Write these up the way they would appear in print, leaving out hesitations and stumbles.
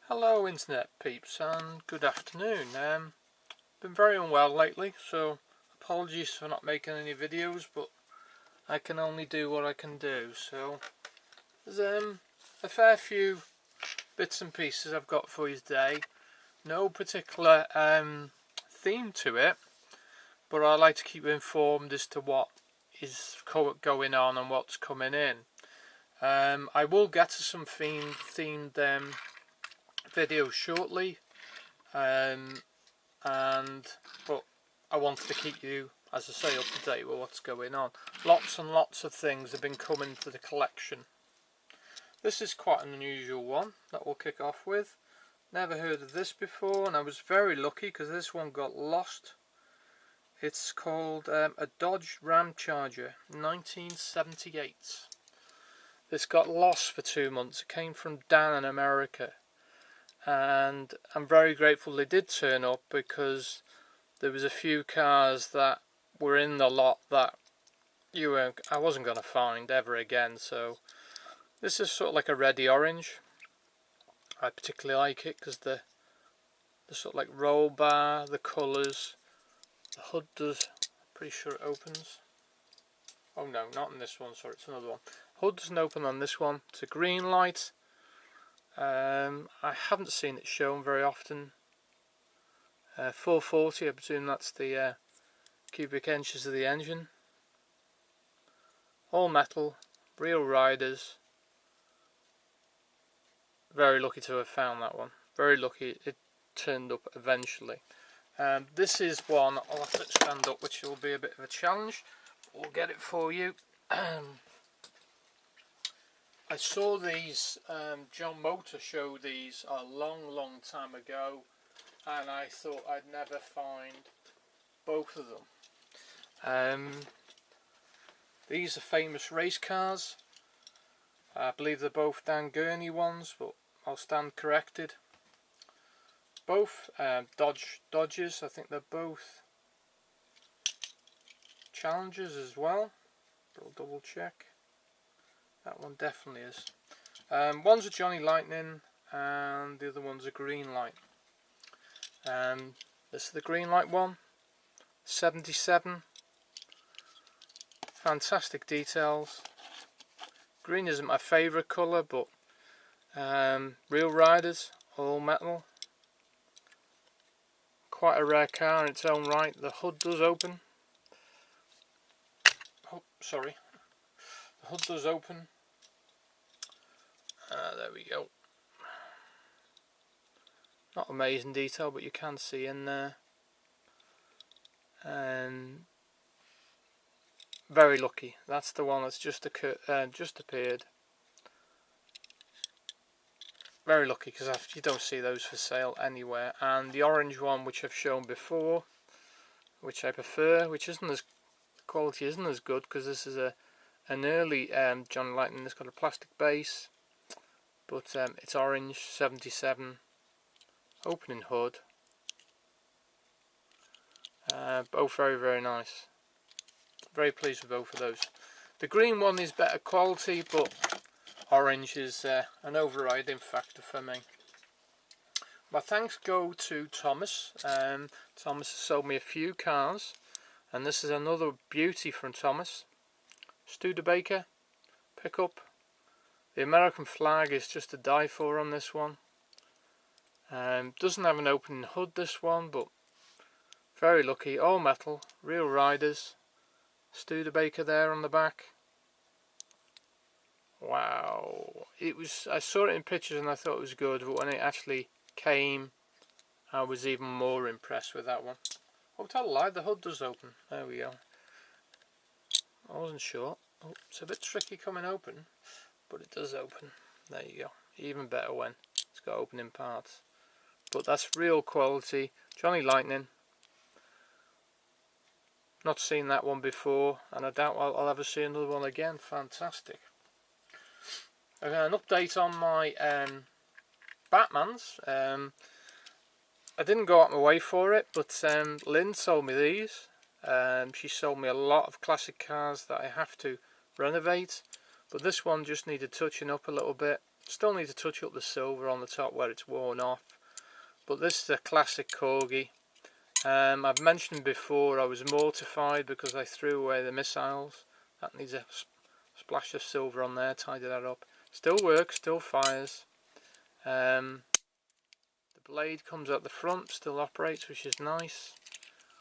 Hello internet peeps and good afternoon. Been very unwell lately, so apologies for not making any videos, but I can only do what I can do. So there's a fair few bits and pieces I've got for you today. No particular theme to it, but I like to keep you informed as to what is going on and what's coming in. I will get to some themed videos shortly, but I wanted to keep you, as I say, up to date with what's going on. Lots and lots of things have been coming to the collection. This is quite an unusual one that we'll kick off with. Never heard of this before, and I was very lucky because this one got lost. It's called a Dodge Ram Charger 1978. This got lost for 2 months. It came from Dan in America, and I'm very grateful they did turn up, because there was a few cars that were in the lot that I wasn't going to find ever again. So this is sort of like a reddy orange. I particularly like it because the sort of like roll bar, the colours, the hood does, pretty sure it opens. Oh no, not in this one, sorry, it's another one. Hood doesn't open on this one. It's a green light. I haven't seen it shown very often. 440, I presume that's the cubic inches of the engine. All metal, real riders. Very lucky to have found that one. Very lucky it turned up eventually. This is one I'll have to stand up, which will be a bit of a challenge. We'll get it for you. I saw these, John Motor showed these a long time ago, and I thought I'd never find both of them. These are famous race cars. I believe they're both Dan Gurney ones, but I'll stand corrected. Both Dodges. I think they're both Challengers as well. I'll double check. That one definitely is. One's a Johnny Lightning and the other one's a Green Light. This is the Green Light one. 77. Fantastic details. Green isn't my favourite colour, but real riders, all metal. Quite a rare car in its own right. The hood does open. Oh, sorry. The hood does open. There we go. Not amazing detail, but you can see in there. And very lucky. That's the one that's just appeared. Very lucky, because you don't see those for sale anywhere. And the orange one, which I've shown before, which I prefer, which isn't as quality isn't as good, because this is an early Johnny Lightning. It's got a plastic base, but it's orange. 77. Opening hood. Both very nice. Very pleased with both of those. The green one is better quality, but orange is an overriding factor for me. My thanks go to Thomas. Thomas has sold me a few cars, and this is another beauty from Thomas. Studebaker pickup. The American flag is just to die for on this one. Doesn't have an opening hood, this one, but very lucky. All metal, real riders. Studebaker there on the back. Wow, I saw it in pictures and I thought it was good, but when it actually came, I was even more impressed with that one. Oh, tell a lie, the hood does open. There we go. I wasn't sure. Oh, it's a bit tricky coming open, but it does open. There you go. Even better when it's got opening parts. But that's real quality. Johnny Lightning. Not seen that one before, and I doubt I'll ever see another one again. Fantastic. Okay, an update on my Batmans. I didn't go out my way for it, but Lynn sold me these. She sold me a lot of classic cars that I have to renovate, but this one just needed touching up a little bit. Still need to touch up the silver on the top where it's worn off, but this is a classic Corgi. I've mentioned before I was mortified because I threw away the missiles. That needs a splash of silver on there, tidy that up. Still works, still fires. The blade comes out the front, still operates, which is nice.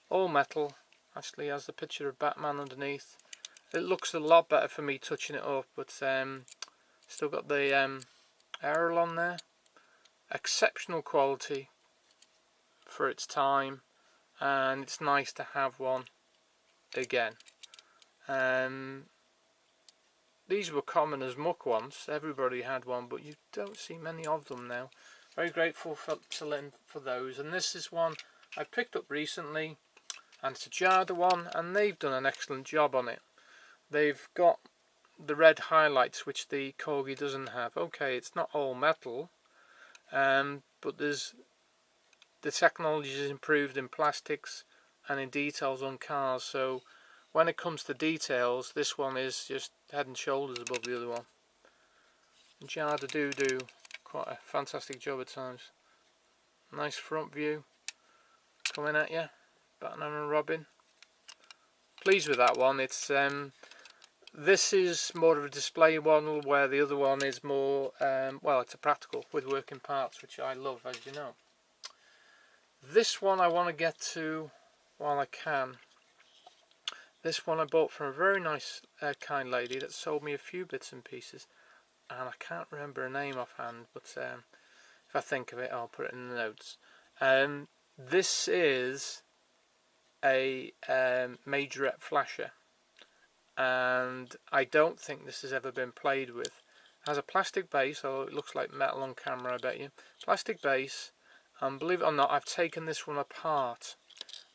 All metal, actually has the picture of Batman underneath. It looks a lot better for me touching it up, but still got the aerial on there. Exceptional quality for its time, and it's nice to have one again. These were common as muck once, everybody had one, but you don't see many of them now. Very grateful for those, and this is one I picked up recently, and it's a Jada one, and they've done an excellent job on it. They've got the red highlights which the Corgi doesn't have. Okay, it's not all metal, but there's the technology is improved in plastics and in details on cars, so when it comes to details, this one is just head and shoulders above the other one. And Jada do quite a fantastic job at times. Nice front view coming at you, Batman and Robin. Pleased with that one. It's this is more of a display model, where the other one is more well, it's a practical with working parts, which I love, as you know. This one I want to get to while I can. This one I bought from a very nice kind lady that sold me a few bits and pieces, and I can't remember her name offhand, but if I think of it I'll put it in the notes. This is a Majorette flasher, and I don't think this has ever been played with. It has a plastic base, although it looks like metal on camera, I bet you. Plastic base, and believe it or not, I've taken this one apart,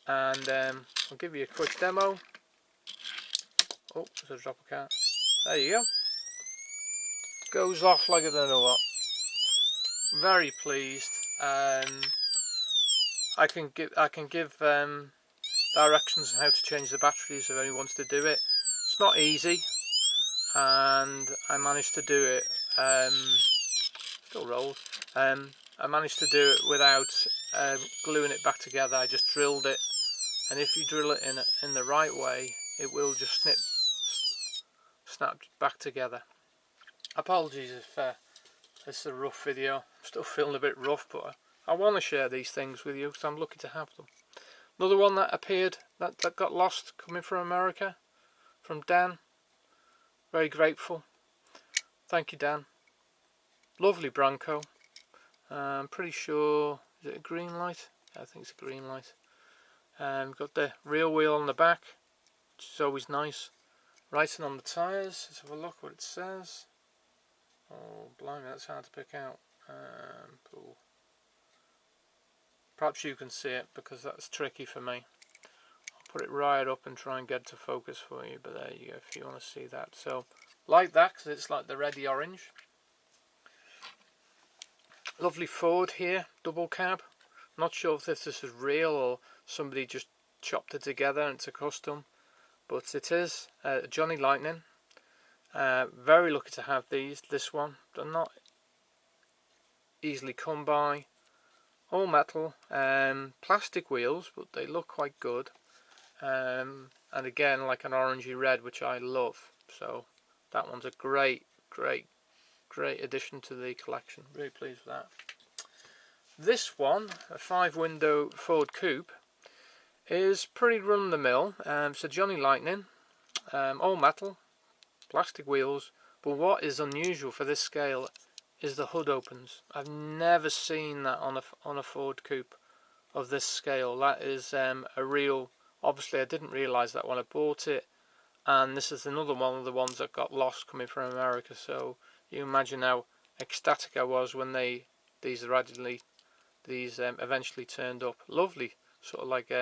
and I'll give you a quick demo. Oh, there's a drop of cat. There you go. Goes off like I don't know what. Very pleased. I can give directions on how to change the batteries if anyone wants to do it. It's not easy, and I managed to do it. Still rolls. I managed to do it without gluing it back together. I just drilled it, and if you drill it in the right way, it will just snap back together. Apologies if this is a rough video. I'm still feeling a bit rough, but I want to share these things with you because I'm lucky to have them. Another one that appeared that got lost, coming from America, from Dan. Very grateful. Thank you, Dan. Lovely Bronco. I'm pretty sure, is it a green light? I think it's a green light. Got the rear wheel on the back, which is always nice. Writing on the tyres. Let's have a look what it says. Oh, blimey, that's hard to pick out. Cool. Perhaps you can see it, because that's tricky for me. I'll put it right up and try and get to focus for you, but there you go if you want to see that. So, like that, because it's like the reddy orange. Lovely Ford here, double cab. Not sure if this is real or somebody just chopped it together and it's a custom, but it is Johnny Lightning. Very lucky to have this one. They're not easily come by. All metal, plastic wheels, but they look quite good. And again, like an orangey red, which I love. So that one's a great addition to the collection. Really pleased with that. This one, a 5-window Ford Coupe, is pretty run-of-the-mill. So Johnny Lightning, all metal, plastic wheels, but what is unusual for this scale is the hood opens. I've never seen that on a Ford Coupe of this scale. That is a real. Obviously, I didn't realise that when I bought it, and this is another one of the ones that got lost coming from America. So you imagine how ecstatic I was when these eventually turned up. Lovely, sort of like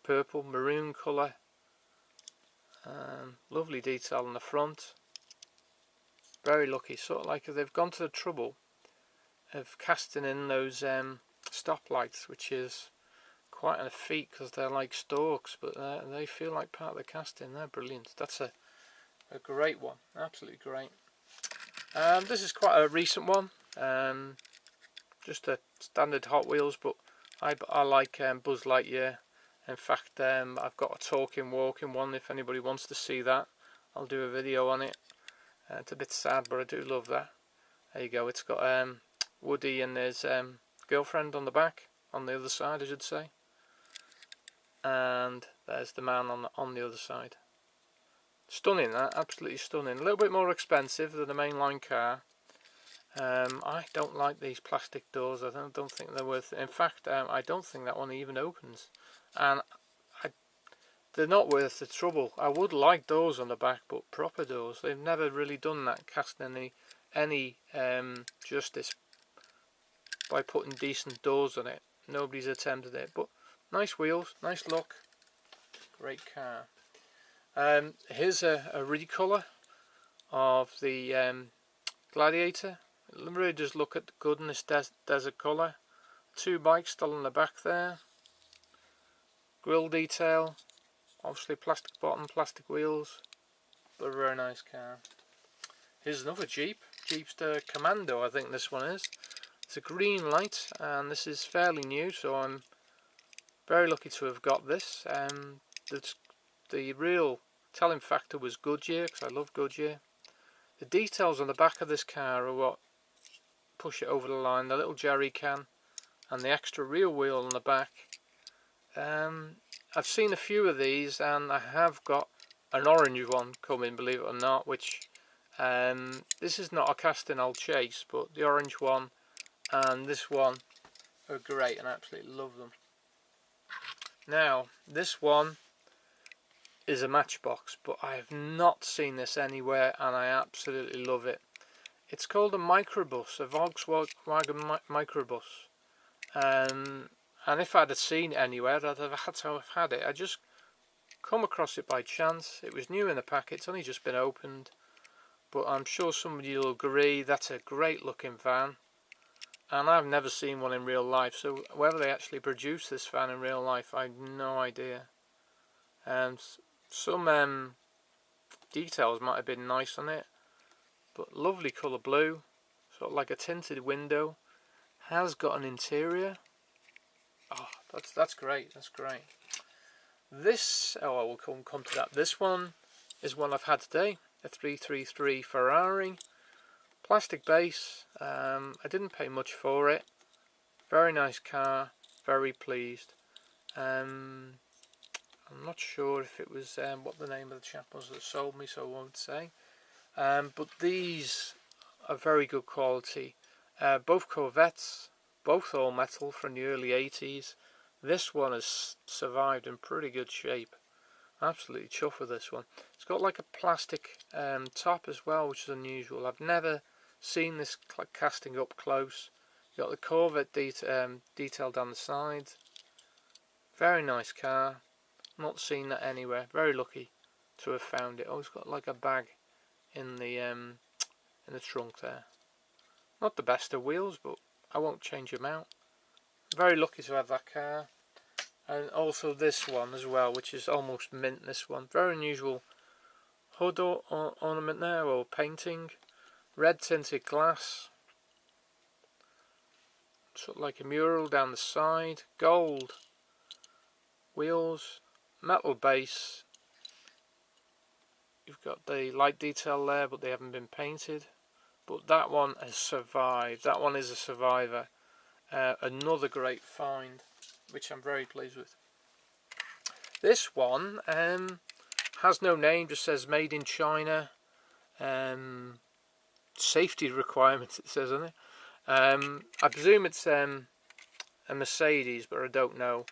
purple maroon colour. Lovely detail on the front. Very lucky, sort of like if they've gone to the trouble of casting in those stoplights, which is quite a feat because they're like stalks, but they feel like part of the casting. They're brilliant. That's a great one, absolutely great. This is quite a recent one, just a standard Hot Wheels, but I like Buzz Lightyear. In fact, I've got a talking, walking one. If anybody wants to see that, I'll do a video on it. It's a bit sad, but I do love that. There you go. It's got Woody and his girlfriend on the back, on the other side, I should say. And there's the man on the other side. Stunning, that, absolutely stunning. A little bit more expensive than the mainline car. I don't like these plastic doors. I don't think they're worth it. In fact, I don't think that one even opens, and they're not worth the trouble. I would like doors on the back, but proper doors. They've never really done that, casting any justice by putting decent doors on it. Nobody's attempted it, but nice wheels, nice look, great car. Here's a recolor of the Gladiator. It really does look at good in this desert colour. 2 bikes still on the back there. Grille detail, obviously plastic bottom, plastic wheels, but a very nice car. Here's another Jeep, Jeepster Commando, I think this one is. It's a green light, and this is fairly new, so I'm very lucky to have got this. The real telling factor was Goodyear, because I love Goodyear. The details on the back of this car are what push it over the line. The little jerry can and the extra rear wheel on the back. I've seen a few of these, and I have got an orange one coming, believe it or not, which this is not a casting I'll chase, but the orange one and this one are great, and I absolutely love them. Now this one is a Matchbox, but I have not seen this anywhere, and I absolutely love it. It's called a microbus, a Volkswagen microbus, and if I'd have seen it anywhere, I'd have had to have had it. I just come across it by chance. It was new in the packet, it's only just been opened, but I'm sure somebody will agree that's a great looking van, and I've never seen one in real life, so whether they actually produce this van in real life, I have no idea. Some details might have been nice on it, but lovely colour blue, sort of like a tinted window. Has got an interior. Oh, that's great. That's great. This, oh, I will come to that. This one is one I've had today, a 333 Ferrari, plastic base. I didn't pay much for it. Very nice car. Very pleased. I'm not sure if it was what the name of the chap was that sold me, so I won't say. But these are very good quality. Both Corvettes, both all metal from the early 80s. This one has survived in pretty good shape. Absolutely chuffed with this one. It's got like a plastic top as well, which is unusual. I've never seen this casting up close. You've got the Corvette detail down the side. Very nice car. Not seen that anywhere. Very lucky to have found it. Oh, it's got like a bag in the trunk there. Not the best of wheels, but I won't change them out. Very lucky to have that car. And also this one as well, which is almost mint, this one. Very unusual hood ornament there, or painting. Red tinted glass. Sort of like a mural down the side. Gold wheels. Metal base. You've got the light detail there, but they haven't been painted. But that one has survived. That one is a survivor. Another great find, which I'm very pleased with. This one has no name, just says made in China. Safety requirements, it says on it. I presume it's a Mercedes, but I don't know.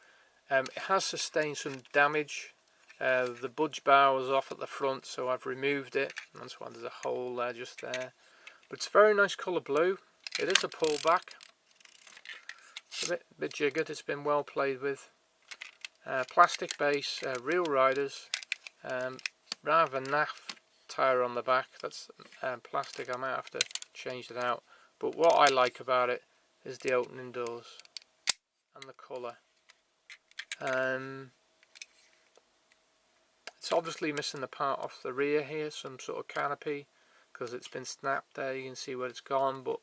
It has sustained some damage. The budge bar was off at the front, so I've removed it. That's why there's a hole there, just there. But it's a very nice colour blue. It is a pullback. It's a bit jiggered. It's been well played with. Plastic base, real riders. Rather naff tyre on the back. That's plastic. I might have to change it out. But what I like about it is the opening doors and the colour. It's obviously missing the part off the rear here, some sort of canopy, because it's been snapped there. You can see where it's gone, but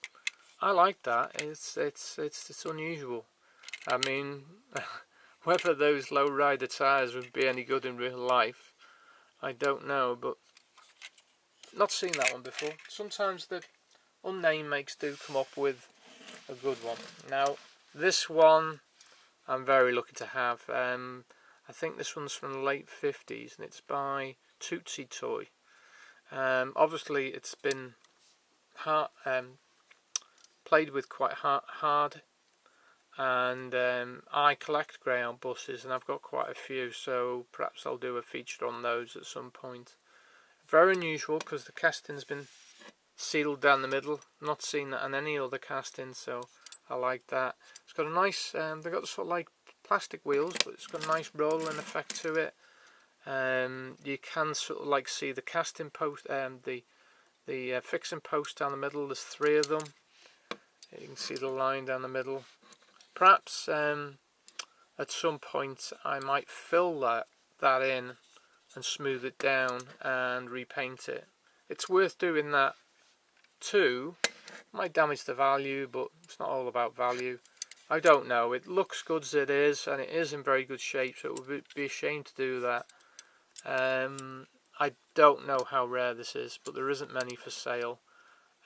I like that. It's unusual. I mean, whether those low-rider tyres would be any good in real life, I don't know, but not seen that one before. Sometimes the unnamed makes do come up with a good one. Now, this one I'm very lucky to have. I think this one's from the late 50s, and it's by Tootsie Toy. Obviously, it's been played with quite hard, and I collect Greyhound buses, and I've got quite a few, so perhaps I'll do a feature on those at some point. Very unusual because the casting's been sealed down the middle. Not seen that on any other casting, so I like that. It's got a nice, they've got sort of like plastic wheels, but it's got a nice rolling effect to it. You can sort of like see the casting post, the fixing post down the middle. There's 3 of them. You can see the line down the middle. Perhaps at some point I might fill that in and smooth it down and repaint it. It's worth doing that too. Might damage the value, but it's not all about value. I don't know. It looks good as it is, and it is in very good shape, so it would be a shame to do that. I don't know how rare this is, but there isn't many for sale,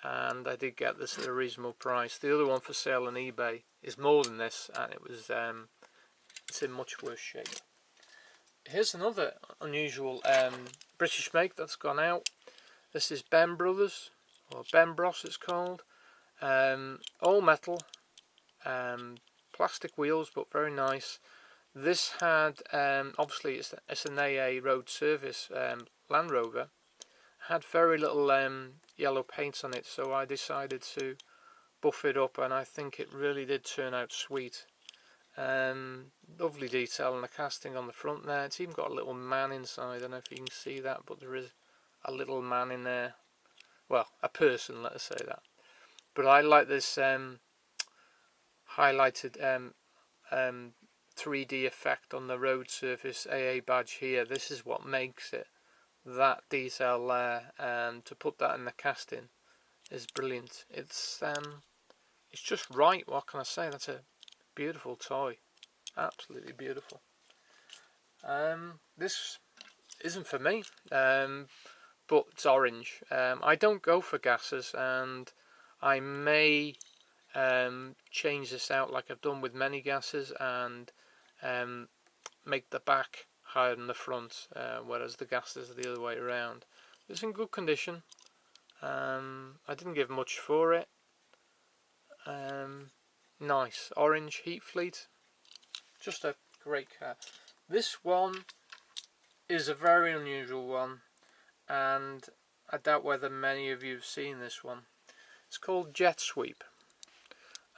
and I did get this at a reasonable price. The other one for sale on eBay is more than this, and it was it's in much worse shape. Here's another unusual British make that's gone out. This is Ben Brothers, or Ben Bros it's called. All metal, plastic wheels, but very nice. This had, obviously it's an AA road service Land Rover. Had very little yellow paint on it, so I decided to buff it up, and I think it really did turn out sweet. Lovely detail in the casting on the front there. It's even got a little man inside. I don't know if you can see that, but there is a little man in there. Well, a person, let us say that. But I like this highlighted 3D effect on the road surface AA badge here. This is what makes it. That detail there, and to put that in the casting is brilliant. It's just right. What can I say? That's a beautiful toy, absolutely beautiful. This isn't for me, but it's orange. I don't go for gases, and I may change this out like I've done with many gases, and make the back higher than the front, whereas the gases are the other way around. It's in good condition. I didn't give much for it. Nice orange Heat Fleet, just a great car. This one is a very unusual one, and I doubt whether many of you have seen this one. It's called Jet Sweep.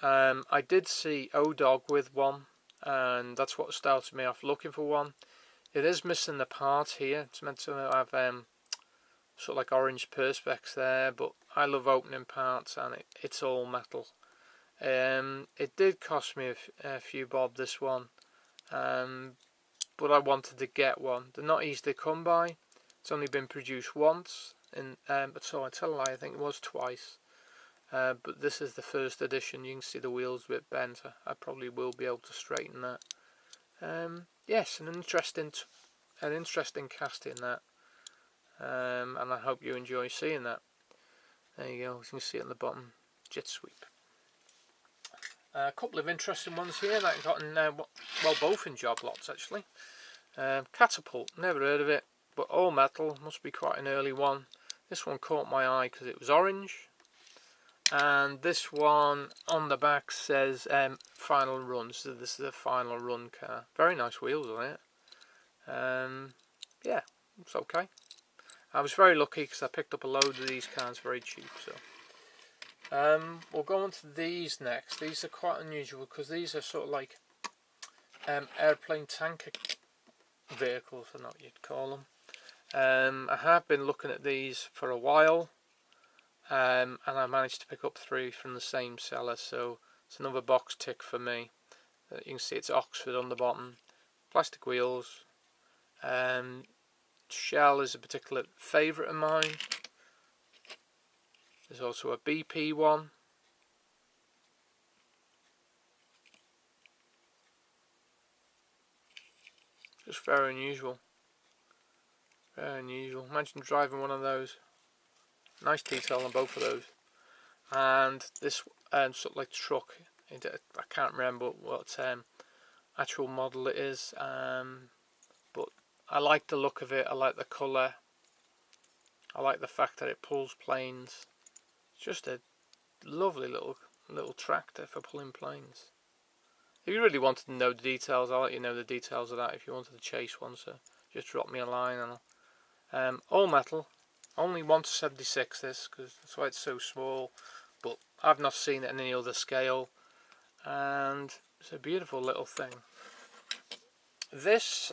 I did see O-Dog with one, and that's what started me off looking for one. It is missing the part here. It's meant to have sort of like orange perspex there, but I love opening parts, and it's all metal. It did cost me a few bob, this one, but I wanted to get one. They're not easy to come by. It's only been produced once, but so I tell a lie, I think it was twice. But this is the first edition. You can see the wheels a bit bent. I probably will be able to straighten that. Yes, an interesting casting that, and I hope you enjoy seeing that. There you go. You can see it on the bottom. Jet Sweep. A couple of interesting ones here that I got in, well, both in job lots actually. Catapult, never heard of it, but all metal, must be quite an early one. This one caught my eye because it was orange, and this one on the back says final run, so this is a final run car. Very nice wheels on it. Yeah, it's okay. I was very lucky because I picked up a load of these cars very cheap. So we'll go on to these next. These are quite unusual because these are sort of like airplane tanker vehicles, I know what you'd call them. I have been looking at these for a while, and I managed to pick up 3 from the same seller, so it's another box tick for me. You can see it's Oxford on the bottom, plastic wheels. Shell is a particular favourite of mine. There's also a BP one. Just very unusual. Very unusual. Imagine driving one of those. Nice detail on both of those. And this sort of like truck. I can't remember what actual model it is. But I like the look of it. I like the colour. I like the fact that it pulls planes. It's just a lovely little tractor for pulling planes. If you really wanted to know the details, I'll let you know the details of that if you wanted to chase one, so just drop me a line. And all metal, only 1/76 this, because that's why it's so small, but I've not seen it in any other scale, and it's a beautiful little thing. This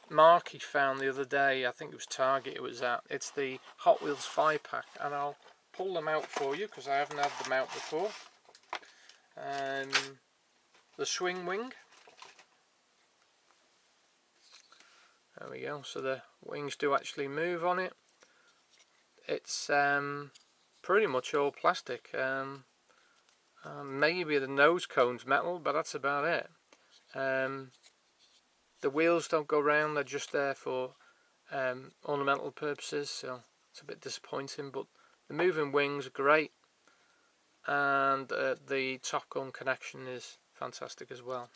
Marky found the other day, I think it was Target it was at. It's the Hotwheels 5-pack, and I'll pull them out for you because I haven't had them out before. The swing wing. There we go. So the wings do actually move on it. It's pretty much all plastic. Maybe the nose cone's metal, but that's about it. The wheels don't go round, they're just there for ornamental purposes, so it's a bit disappointing, but the moving wings are great, and the Top Gun connection is fantastic as well.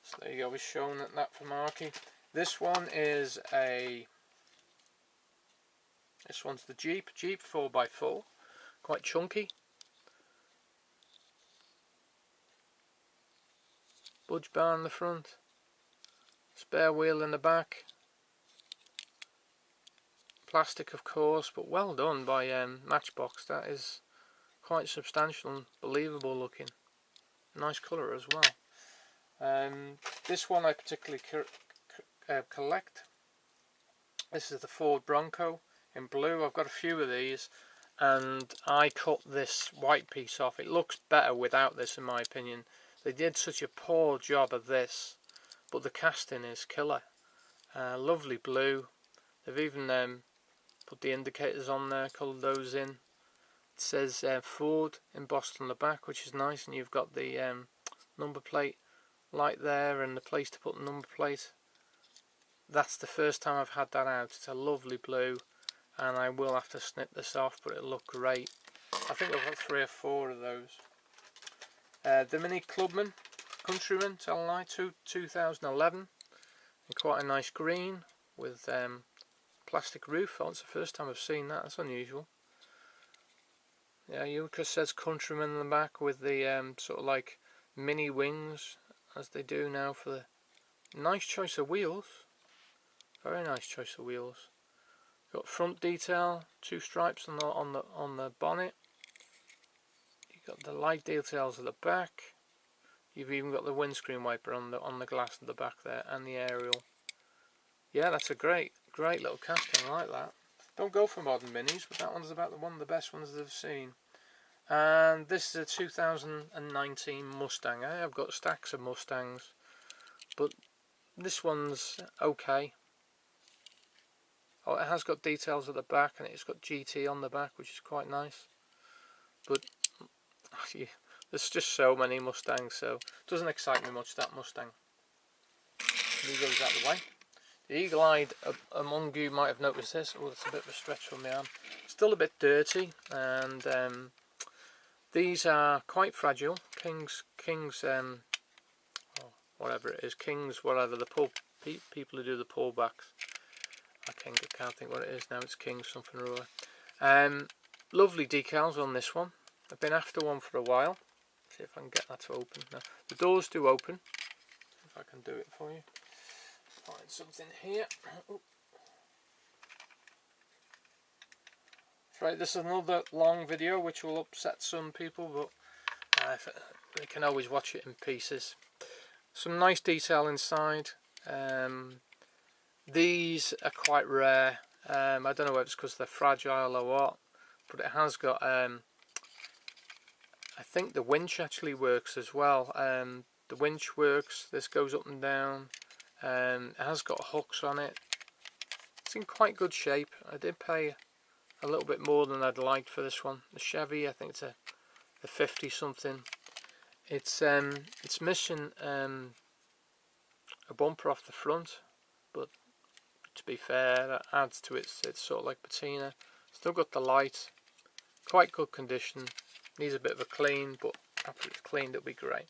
So there you go, we've shown that for Marky. This one is this one's the Jeep 4x4, quite chunky. Budge bar in the front. Spare wheel in the back. Plastic of course, but well done by Matchbox. That is quite substantial and believable looking. Nice colour as well. This one I particularly collect. This is the Ford Bronco in blue. I've got a few of these, and I cut this white piece off. It looks better without this in my opinion. They did such a poor job of this, but the casting is killer. Lovely blue. They've even put the indicators on there, coloured those in. It says Ford embossed on the back, which is nice, and you've got the number plate light there and the place to put the number plate. That's the first time I've had that out. It's a lovely blue, and I will have to snip this off, but it'll look great. I think I've got 3 or 4 of those. The Mini Clubman Countryman Telline 2011 in quite a nice green with plastic roof. Oh, it's the first time I've seen that. That's unusual. Yeah, Yuka says Countryman in the back with the sort of like mini wings as they do now for the nice choice of wheels. Very nice choice of wheels. Got front detail, 2 stripes on the bonnet. Got the light details at the back. You've even got the windscreen wiper on the glass at the back there, and the aerial. Yeah, that's a great little casting. I like that. Don't go for modern minis, but that one's about one of the best ones I've seen. And this is a 2019 Mustang. I have got stacks of Mustangs, but this one's okay. Oh, it has got details at the back, and it's got GT on the back, which is quite nice. But there's just so many Mustangs, so it doesn't excite me much, that Mustang. He goes out the way. The eagle-eyed among you might have noticed this. Oh, it's a bit of a stretch from my arm. Still a bit dirty, and these are quite fragile. Kings, oh, whatever it is, Kings, whatever, the pull people who do the pullbacks. I can't think what it is now. It's Kings something or other. Lovely decals on this one. I've been after one for a while. See if I can get that to open. Now, the doors do open. If I can do it for you. Find something here. Oh. Right, this is another long video which will upset some people, but they can always watch it in pieces. Some nice detail inside. These are quite rare. I don't know whether it's because they're fragile or what, but it has got I think the winch actually works as well. The winch works. This goes up and down. It has got hooks on it. It's in quite good shape. I did pay a little bit more than I'd liked for this one. The Chevy, I think it's a 50 something. It's missing a bumper off the front, but to be fair, that adds to it. It's sort of like patina. Still got the light, quite good condition. Needs a bit of a clean, but after it's cleaned it'll be great.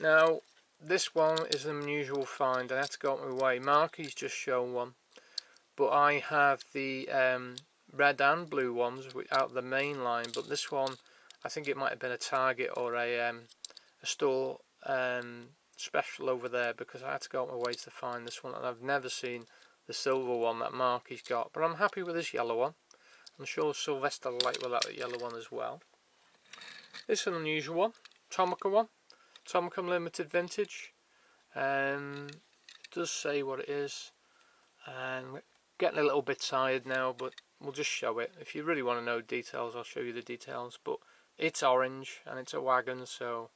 Now this one is an unusual find. I had to go out my way. Marky's just shown one, but I have the red and blue ones out of the main line. But this one, I think it might have been a Target or a store special over there, because I had to go out my way to find this one, and I've never seen the silver one that Marky's got. But I'm happy with this yellow one. I'm sure Sylvester will like that yellow one as well. This is an unusual one, Tomica one, Tomica Limited Vintage. It does say what it is, and we're getting a little bit tired now, but we'll just show it. If you really want to know details, I'll show you the details. But it's orange and it's a wagon, so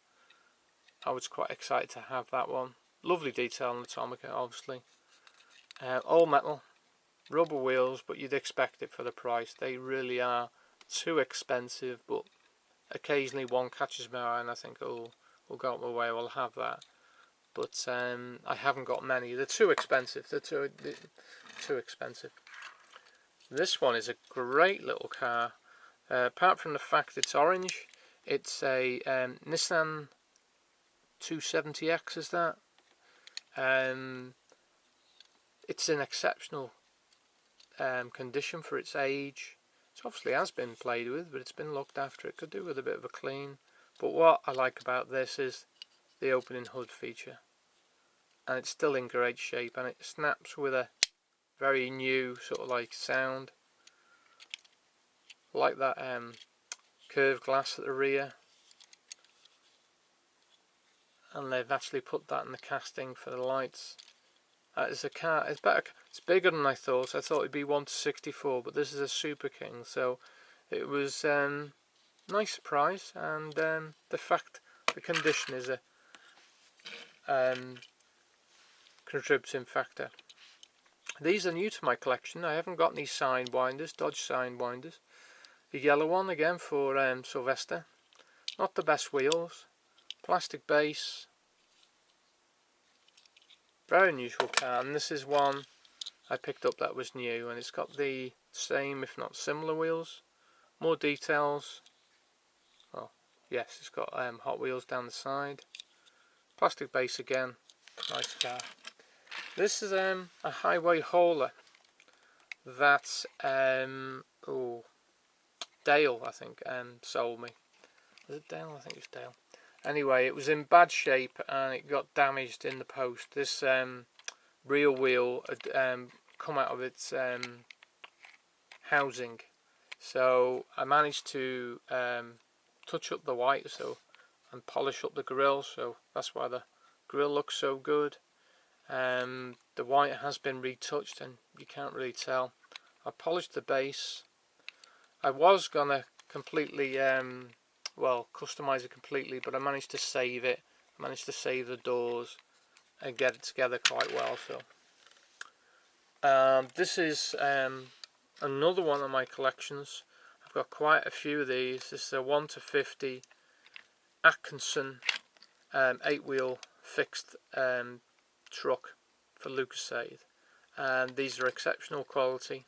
I was quite excited to have that one. Lovely detail on the Tomica, obviously. All metal, rubber wheels, but you'd expect it for the price. They really are too expensive, but occasionally one catches my eye and I think, oh, we'll go out my way, we'll have that. But I haven't got many. They're too expensive. They're too expensive. This one is a great little car. Apart from the fact it's orange, it's a Nissan 270X, is that? It's in exceptional condition for its age. It obviously has been played with, but it's been looked after. It could do with a bit of a clean. But what I like about this is the opening hood feature, and it's still in great shape, and it snaps with a very new sort of like sound. I like that curved glass at the rear, and they've actually put that in the casting for the lights. It's a car. It's better. It's bigger than I thought. I thought it'd be 1/64, but this is a Super King, so it was nice surprise. And the fact the condition is a contributing factor. These are new to my collection. I haven't got any sidewinders, Dodge sidewinders. The yellow one again for Sylvester. Not the best wheels. Plastic base. Very unusual car, and this is one I picked up that was new, and it's got the same, if not similar, wheels. More details. Oh, yes, it's got Hotwheels down the side. Plastic base again. Nice car. This is a highway hauler that Dale, I think, sold me. Was it Dale? I think it's Dale. Anyway, it was in bad shape and it got damaged in the post. This rear wheel had come out of its housing, so I managed to touch up the white and polish up the grille, so that's why the grille looks so good. The white has been retouched and you can't really tell. I polished the base. I was gonna completely customize it completely, but I managed to save it. I managed to save the doors and get it together quite well. So this is another one of my collections. I've got quite a few of these. This is a 1/50 Atkinson 8-wheel fixed truck for Lucasade, and these are exceptional quality.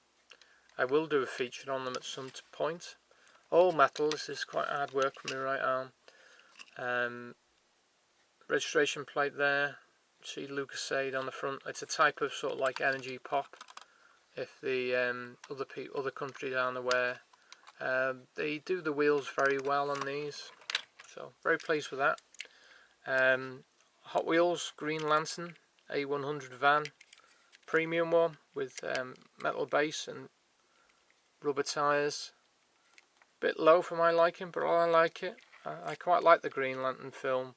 I will do a feature on them at some point. All metal. This is quite hard work for my right arm. Registration plate there. See Lucasade on the front. It's a type of sort of like energy pop, if the other countries aren't aware. They do the wheels very well on these, so very pleased with that. Hot Wheels Green Lantern A100 van, premium one with metal base and rubber tyres. Bit low for my liking, but I like it. I quite like the Green Lantern film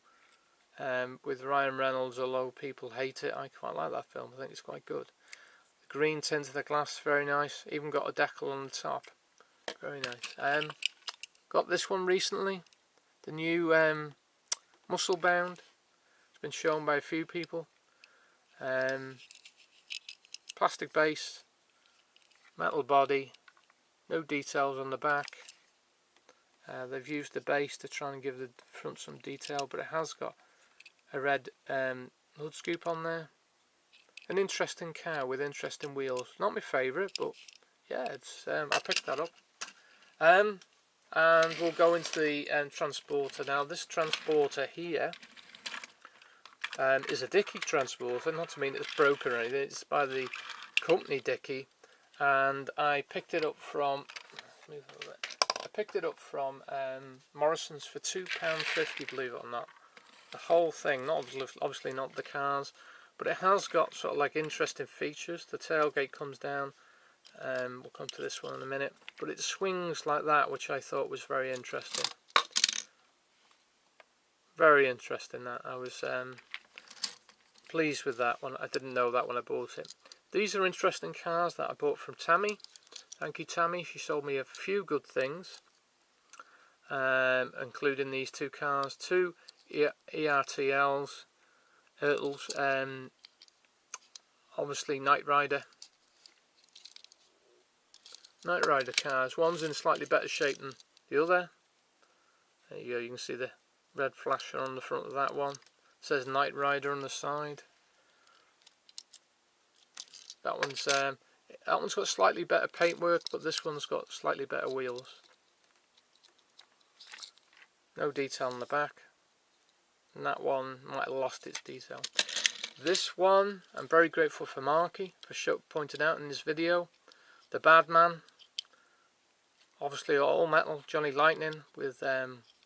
with Ryan Reynolds, although people hate it. I quite like that film. I think it's quite good. The green tint of the glass, very nice. Even got a decal on the top, very nice. Got this one recently, the new Muscle Bound. It's been shown by a few people. plastic base, metal body, no details on the back. They've used the base to try and give the front some detail, but it has got a red hood scoop on there. An interesting car with interesting wheels. Not my favourite, but yeah, it's I picked that up. And we'll go into the transporter now. This transporter here is a Dickey transporter, not to mean it's broken or anything. It's by the company Dickey, and I picked it up from. I picked it up from Morrison's for £2.50, believe it or not. The whole thing, not obviously not the cars, but it has got sort of like interesting features. The tailgate comes down. We'll come to this one in a minute, but it swings like that, which I thought was very interesting. Very interesting. That I was pleased with that one. I didn't know that when I bought it. These are interesting cars that I bought from Tammy. Thank you, Tammy. She sold me a few good things, including these two cars, two ERTLs, Hurtles, obviously Night Rider cars. One's in slightly better shape than the other. There you go, you can see the red flasher on the front of that one. It says Night Rider on the side. That one's got slightly better paintwork, but this one's got slightly better wheels. No detail on the back. And that one might have lost its detail. This one, I'm very grateful for Marky for pointing out in this video. The Bad Man. Obviously all metal, Johnny Lightning with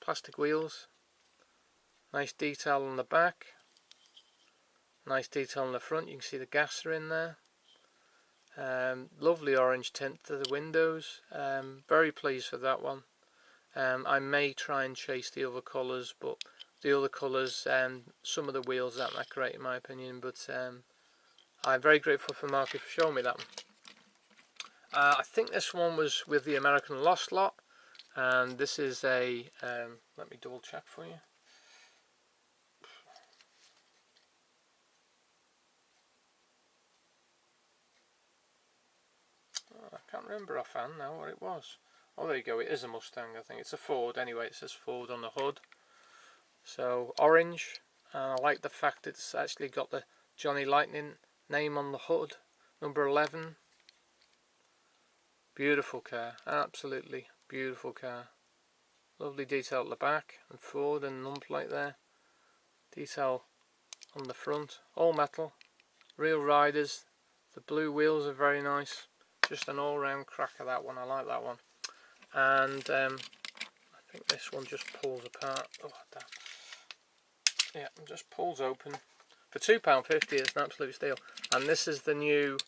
plastic wheels. Nice detail on the back. Nice detail on the front. You can see the gasser in there. Lovely orange tint to the windows. Very pleased with that one. I may try and chase the other colours, but the other colours, some of the wheels aren't that great in my opinion, but I'm very grateful for Marky for showing me that one. I think this one was with the American Lost lot, and this is a, let me double check for you. I can't remember offhand now what it was. Oh, there you go, it is a Mustang. I think it's a Ford anyway. It says Ford on the hood. So orange, and I like the fact it's actually got the Johnny Lightning name on the hood, number 11. Beautiful car, absolutely beautiful car. Lovely detail at the back and forward and numplate there. Detail on the front, all metal, real riders. The blue wheels are very nice. Just an all-round cracker, that one. I like that one. And I think this one just pulls apart. Oh damn. Yeah, it just pulls open. For £2.50 it's an absolute steal. And this is the new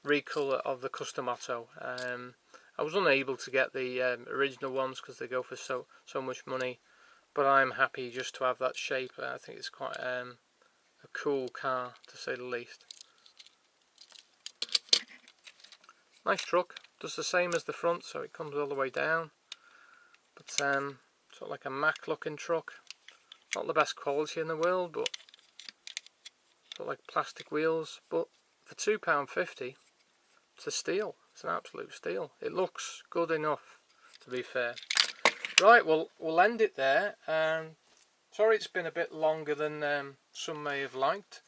recolour of the Custom Auto. I was unable to get the original ones because they go for so much money, but I'm happy just to have that shape. I think it's quite a cool car, to say the least. Nice truck. Does the same as the front, so it comes all the way down. But sort of like a Mac looking truck. Not the best quality in the world, but sort of like plastic wheels. But for £2.50, it's a steal. It's an absolute steal. It looks good enough, to be fair. Right, well, we'll end it there. Sorry it's been a bit longer than some may have liked,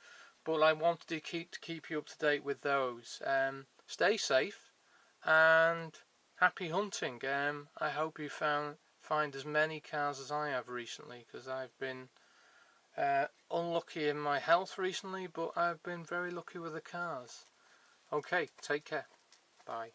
but I wanted to keep you up to date with those. Stay safe and happy hunting. I hope you find as many cars as I have recently, because I've been unlucky in my health recently, but I've been very lucky with the cars. Okay, take care. Bye.